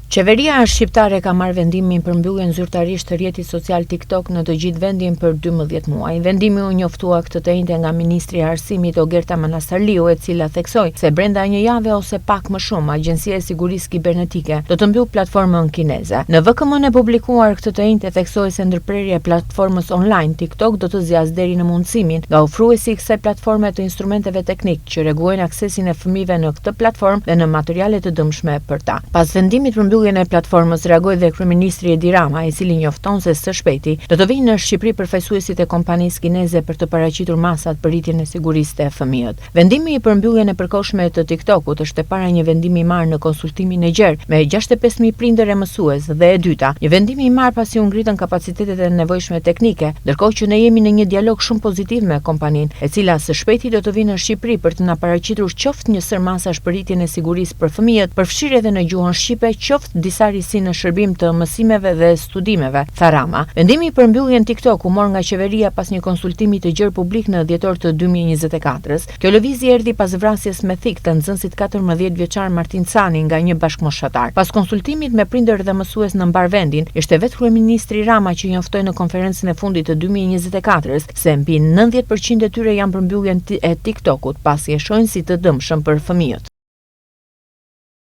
Qeveria shqiptare ka marrë vendimin për mbylljen zyrtarisht të rrjetit social TikTok në të gjithë vendin për 12 muaj. Vendimi u njoftua këtë të njëjtën nga ministri i Arsimit Ogerta Manasarliu, e cila theksoi se brenda një jave ose pak më shumë Agjencia e Sigurisë Kibernetike do të mbyll platformën kineze. Në VKM-n e publikuar këtë të njëjtë theksoi se ndërprerja e platformës online TikTok do të zgjasë deri në mundësimin nga ofruesi i kësaj platforme të instrumenteve teknik që rregullojnë aksesin e fëmijëve në këtë platformë dhe në materiale të dëmshme për ta. Pas vendimit për mbylljen e platformës reagoi dhe kryeministri Edi Rama, i cili njofton se së shpejti do të vinë në Shqipëri përfaqësuesit e kompanisë kineze për të paraqitur masat për rritjen e sigurisë të fëmijët. Vendimi për mbylljen e përkohshme të TikTokut është e para një vendimi i marrë në konsultimin e gjerë me 65.000 prindër e mësues dhe e dyta, një vendim i marrë pasi u ngritën kapacitetet e nevojshme teknike, ndërkohë që ne jemi në një dialog shumë pozitiv me kompaninë, e cila së shpejti do të vinë në Shqipëri për të na paraqitur qoftë një sër masash për rritjen e sigurisë për fëmijët, përfshirë edhe në gjuhën shqipe, qoftë disa risi në shërbim të mësimeve dhe studimeve, tha Rama. Vendimi për mbylljen TikTok u mor nga qeveria pas një konsultimi të gjerë publik në dhjetor të 2024-s. Kjo lëvizje erdhi pas vrasjes me thik të nxënësit 14 vjeçar Martin Cani nga një bashkëmoshatar. Pas konsultimit me prindër dhe mësues në mbar vendin, ishte vetë kryeministri Rama që njoftoi në konferencën e fundit të 2024-s se mbi 90% e tyre janë për mbylljen e TikTokut, pasi e shohin si të dëmshëm për fëmijët.